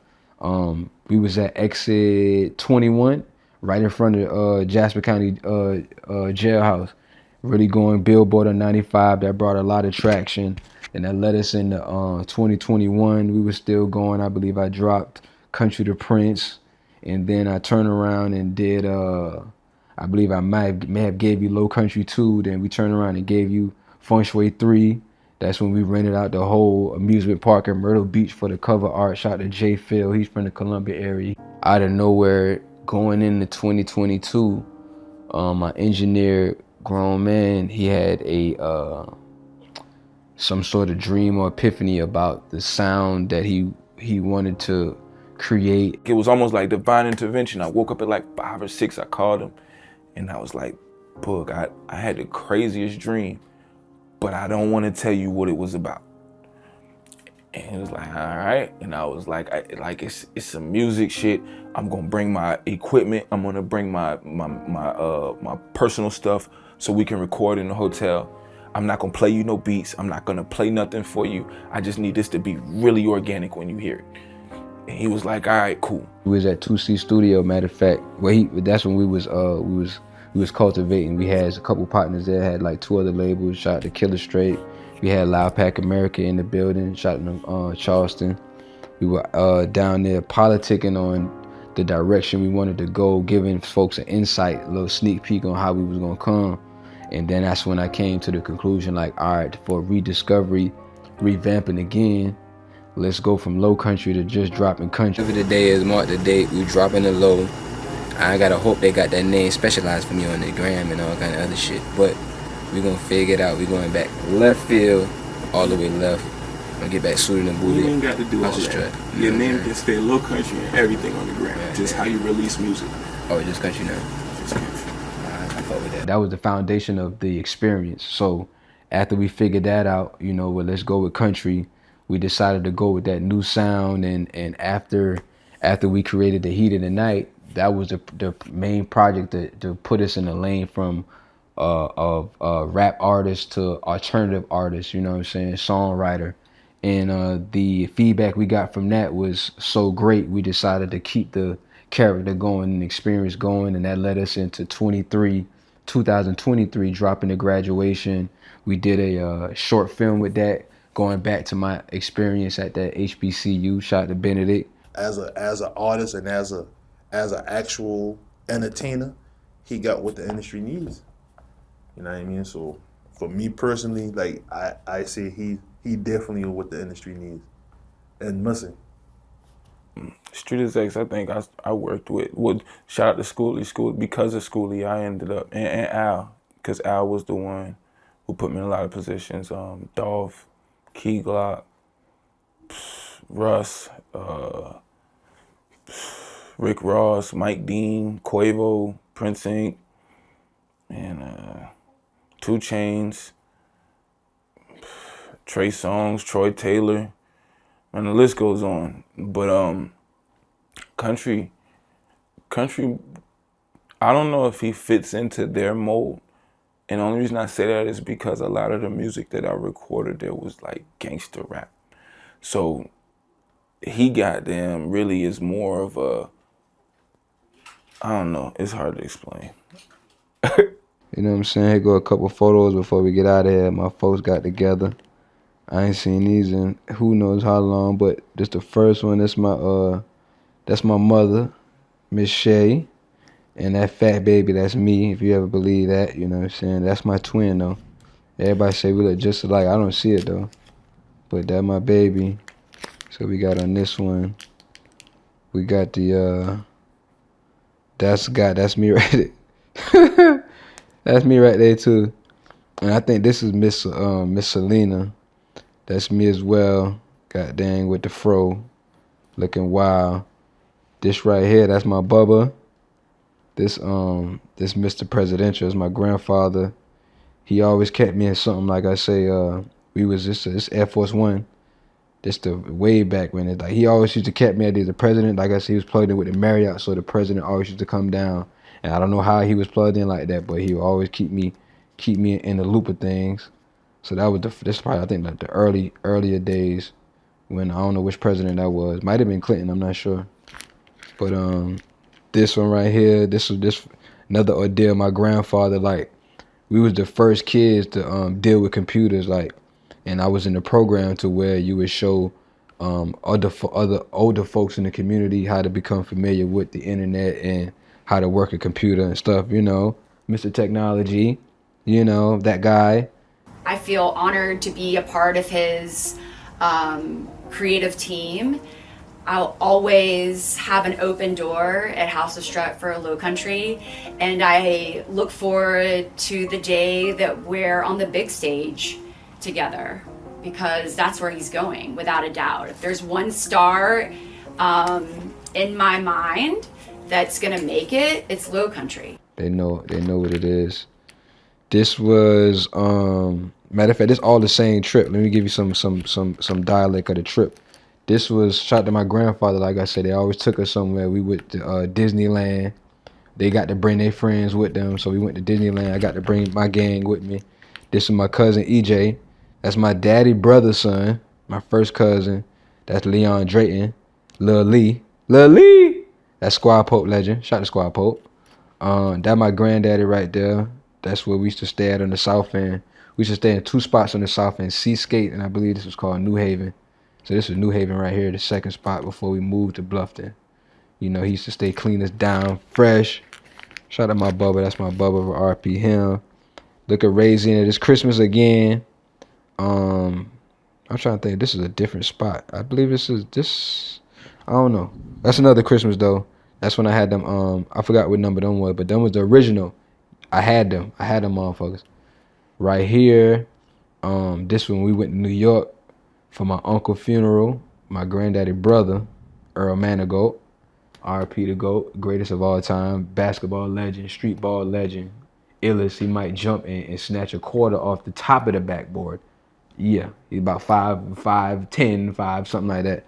We was at exit 21, right in front of Jasper County jailhouse. Really going billboard on 95. That brought a lot of traction, and that led us into 2021. We were still going. I believe I dropped Country to Prince, and then I turned around and did I believe I may have gave you Low Country 2, then we turned around and gave you Feng Shui 3. That's when we rented out the whole amusement park in Myrtle Beach for the cover art. Shout out to Jay Phil, he's from the Columbia area. Out of nowhere, going into 2022, my engineer, grown man, he had some sort of dream or epiphany about the sound that he wanted to create. It was almost like divine intervention. I woke up at like 5 or 6, I called him, and I was like, Boog, I had the craziest dream, but I don't want to tell you what it was about. And he was like, all right. And I was like, it's some music shit. I'm gonna bring my equipment. I'm gonna bring my personal stuff so we can record in the hotel. I'm not gonna play you no beats. I'm not gonna play nothing for you. I just need this to be really organic when you hear it. And he was like, all right, cool. We was at 2C Studio, matter of fact. That's when we was cultivating. We had a couple partners there, had like 2 other labels, shot to Killer Straight. We had Loud Pack America in the building, shot in Charleston. We were down there politicking on the direction we wanted to go, giving folks an insight, a little sneak peek on how we was gonna come. And then that's when I came to the conclusion, like, all right, for rediscovery, revamping again, let's go from Low Country to just dropping country. The day is mark the date, we dropping the low. I gotta hope they got that name specialized for me on the gram and all kind of other shit. But we gonna figure it out. We going back left field, all the way left. Gonna get back suited and booted. You ain't got to do all that. Your name can stay Low Country and everything on the gram. Yeah, just how you release music. Oh, just country now. Just country. I fuck with that. That was the foundation of the experience. So after we figured that out, well, let's go with country. We decided to go with that new sound, and after we created The Heat of the Night, that was the main project to put us in the lane from rap artist to alternative artist, songwriter. And the feedback we got from that was so great, we decided to keep the character going and experience going, and that led us into 2023, dropping the Graduation. We did a short film with that, going back to my experience at that HBCU. Shout out to Benedict. As an artist and as an actual entertainer, he got what the industry needs. You know what I mean? So for me personally, like I say he definitely what the industry needs and missing. Street Execs, I think I worked with shout out to Schoolie. Because of Schoolie, I ended up, and Al, because Al was the one who put me in a lot of positions. Dolph, Key Glock, Russ, Rick Ross, Mike Dean, Quavo, Prince Inc., and 2 Chainz, Trey Songz, Troy Taylor, and the list goes on. But country, I don't know if he fits into their mold. And the only reason I say that is because a lot of the music that I recorded there was like gangster rap. So he goddamn really is more of a, I don't know, it's hard to explain. You know what I'm saying? Here go a couple photos before we get out of here. My folks got together. I ain't seen these in who knows how long, but this the first one. That's my mother, Miss Shay. And that fat baby, that's me, if you ever believe that, you know what I'm saying? That's my twin, though. Everybody say we look just alike. I don't see it, though. But that my baby. So we got on this one, we got the, that's me right there. That's me right there, too. And I think this is Miss Selena. That's me as well. God dang with the fro. Looking wild. This right here, that's my Bubba. This Mr. Presidential is my grandfather. He always kept me in something, like I say, we was this Air Force One. This the way back when it, like, he always used to kept me at the president. Like I said, he was plugged in with the Marriott, so the president always used to come down. And I don't know how he was plugged in like that, but he would always keep me in the loop of things. So that was this probably, I think, like the earlier days when I don't know which president that was. Might have been Clinton, I'm not sure. But this one right here, this another ordeal. My grandfather, like, we was the first kids to deal with computers, like, and I was in the program to where you would show other older folks in the community how to become familiar with the internet and how to work a computer and stuff. You know, Mr. Technology, you know, that guy. I feel honored to be a part of his creative team. I'll always have an open door at House of Strut for Low Country, and I look forward to the day that we're on the big stage together, because that's where he's going, without a doubt. If there's one star in my mind that's gonna make it, it's Low Country. They know what it is. This was matter of fact, this all the same trip. Let me give you some dialect of the trip. This was shot to my grandfather. Like I said, they always took us somewhere. We went to Disneyland. They got to bring their friends with them, so we went to Disneyland. I got to bring my gang with me. This is my cousin EJ. That's my daddy brother's son, my first cousin. That's Leon Drayton. Lil Lee. That's Squad Pope legend. Shout to Squad Pope. That my granddaddy right there. That's where we used to stay at on the south end. We used to stay in two spots on the south end, Seascape, and I believe this was called New Haven. So this was New Haven right here, the second spot before we moved to Bluffton. You know, he used to stay clean as down, fresh. Shout out my Bubba, that's my Bubba, RP him. Look at raising it. It's Christmas again. I'm trying to think, this is a different spot. I believe this, I don't know. That's another Christmas though. That's when I had them, I forgot what number them was, but them was the original. I had them motherfuckers. Right here, this when we went to New York for my uncle's funeral, my granddaddy brother, Earl Manigault, RP the GOAT, greatest of all time, basketball legend, street ball legend, illest. He might jump and snatch a quarter off the top of the backboard. Yeah, he's about 5'10", something like that.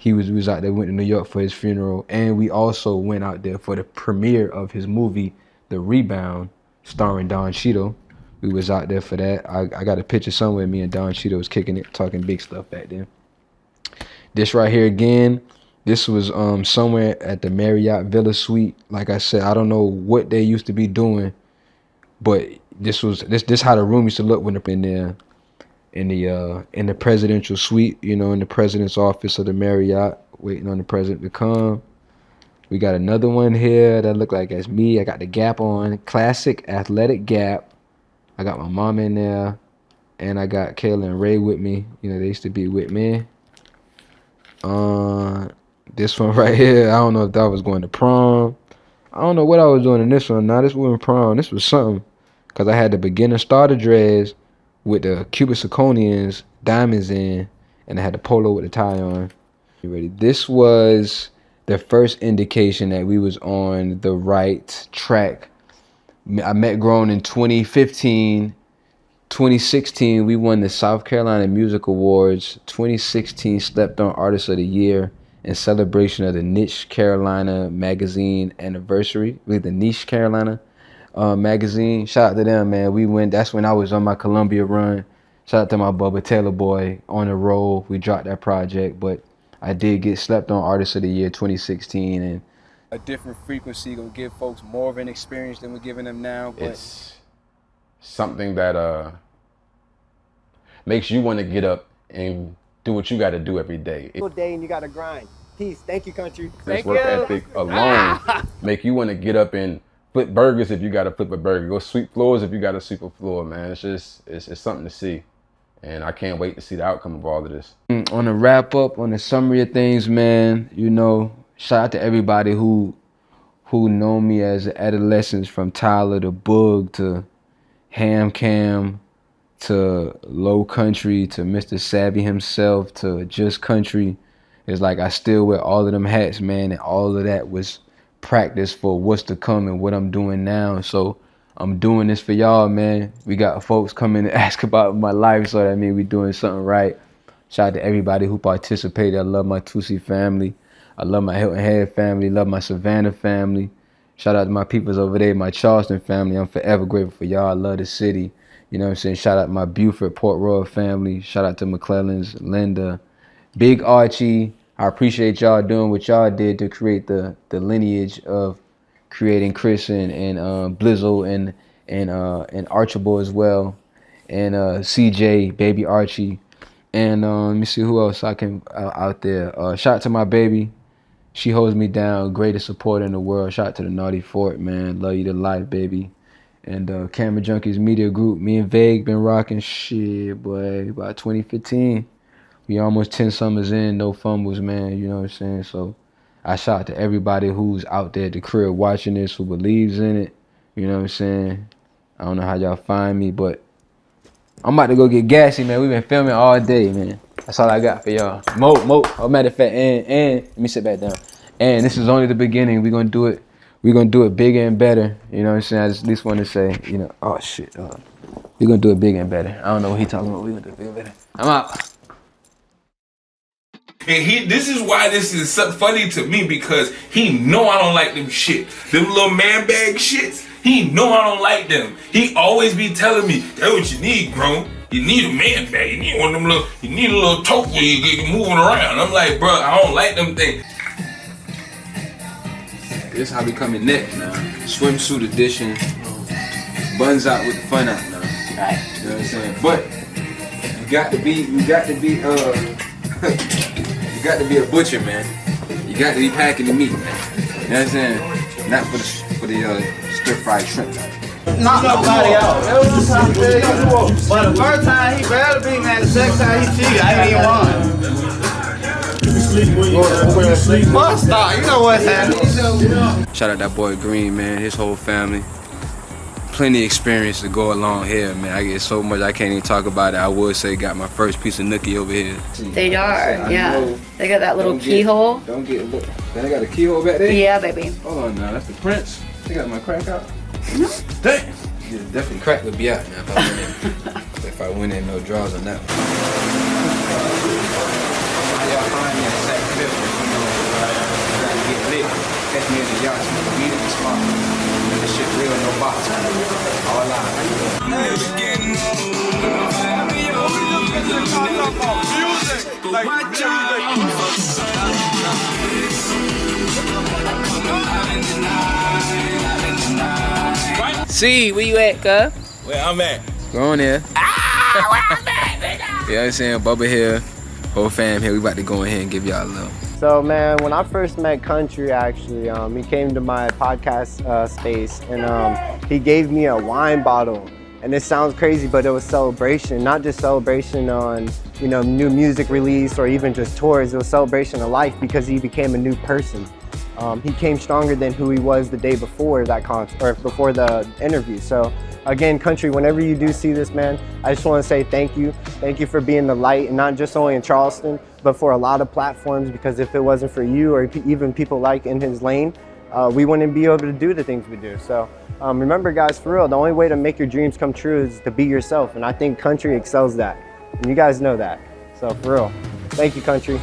We was out there, went to New York for his funeral, and we also went out there for the premiere of his movie, The Rebound, starring Don Cheadle. We was out there for that. I got a picture somewhere. Me and Don Cheadle was kicking it, talking big stuff back then. This right here again. This was somewhere at the Marriott Villa Suite. Like I said, I don't know what they used to be doing, but this how the room used to look when they're in there, in the presidential suite. You know, in the president's office of the Marriott, waiting on the president to come. We got another one here that look like that's me. I got the Gap on, classic athletic Gap. I got my mom in there, and I got Kayla and Ray with me. You know, they used to be with me. This one right here, I don't know if that was going to prom. I don't know what I was doing in this one. Nah, this wasn't prom. This was something, because I had the beginner starter dreads with the Cuban zirconians, diamonds in, and I had the polo with the tie on. You ready? This was the first indication that we was on the right track. I met Grown in 2015. 2016, we won the South Carolina Music Awards. 2016, Slept On Artist of the Year in celebration of the Niche Carolina magazine anniversary. Really, the Niche Carolina magazine. Shout out to them, man. We went. That's when I was on my Columbia run. Shout out to my Bubba Taylor boy on the roll. We dropped that project, but I did get Slept On Artist of the Year 2016, and a different frequency gonna give folks more of an experience than we're giving them now. But it's something that makes you want to get up and do what you got to do every day. Day and you got to grind. Peace. Thank you, Country. This work ethic alone make you want to get up and flip burgers if you got to flip a burger. Go sweep floors if you got to sweep a floor, man. It's just, it's something to see. And I can't wait to see the outcome of all of this. On the wrap up, on the summary of things, man, you know, shout out to everybody who know me as an adolescent, from Tyler to Boog to Ham Cam to Low Country, to Mr. Savvy himself, to Just Country. It's like I still wear all of them hats, man, and all of that was practice for what's to come and what I'm doing now. So I'm doing this for y'all, man. We got folks coming to ask about my life, so that means we doing something right. Shout out to everybody who participated. I love my Tusi family. I love my Hilton Head family. Love my Savannah family. Shout out to my peoples over there, my Charleston family. I'm forever grateful for y'all. I love the city. You know what I'm saying? Shout out to my Buford, Port Royal family. Shout out to McClellan's, Linda, Big Archie. I appreciate y'all doing what y'all did to create the lineage of creating Chris and Blizzle and Archibald as well, and CJ, baby Archie, and let me see who else I can out there. Shout out to my baby. She holds me down, greatest supporter in the world. Shout out to the Naughty Fort, man. Love you to life, baby. And Camera Junkies Media Group, me and Vague been rocking shit, boy, about 2015. We almost 10 summers in, no fumbles, man, you know what I'm saying? So I shout out to everybody who's out there at the crib watching this, who believes in it, you know what I'm saying? I don't know how y'all find me, but I'm about to go get gassy, man. We've been filming all day, man. That's all I got for y'all. Oh, matter of fact, and let me sit back down. And this is only the beginning. We're gonna do it bigger and better. You know what I'm saying? I just at least want to say, you know, oh shit. We're gonna do it bigger and better. I don't know what he talking about. We're gonna do it bigger and better. I'm out. And this is why this is so funny to me, because he know I don't like them shit. Them little man bag shits, he know I don't like them. He always be telling me, that's what you need, grown. You need a man bag. You need one of them little, you need a little tote where you get moving around. I'm like, bro, I don't like them things. This how we coming next, man. Swimsuit edition. Buns out with the fun out now. Right. You know what I'm saying? But you got to be a butcher, man. You got to be packing the meat, man. You know what I'm saying? Not for the stir fried shrimp. Knock nobody out. That was just how I tell you. But the first time he barely beat, man. The second time he cheated, I ain't even won. Must stop. You know what's happening. Shout out that boy Green, man. His whole family. Plenty of experience to go along here, man. I get so much I can't even talk about it. I would say got my first piece of nookie over here. They are, yeah. They got that little keyhole. Don't get look. They got a keyhole back there? Yeah, baby. Hold on now, that's the Prince. They got my crack out. Damn. Yeah, definitely crack would be out now if I went in. If I went in, no draws on that one. Y'all find me at Sack Phil. Trying to get lit. Catch me in the yard, smoke weed in the spot. This shit real, no box. All live. See, where you at, cuz? Where I'm at. Go on there. Where I'm at, you know what I'm saying? Bubba here, whole fam here. We about to go in here and give y'all a little. So man, when I first met Kuntry, actually, he came to my podcast space and he gave me a wine bottle. And it sounds crazy, but it was celebration, not just celebration on, you know, new music release or even just tours. It was celebration of life because he became a new person. He came stronger than who he was the day before that concert or before the interview. So again, Kuntry, whenever you do see this, man, I just want to say thank you. Thank you for being the light, and not just only in Charleston, but for a lot of platforms, because if it wasn't for you or even people like in his lane, we wouldn't be able to do the things we do. So remember guys, for real, the only way to make your dreams come true is to be yourself. And I think Kuntry excels that. And you guys know that. So for real, thank you, Kuntry.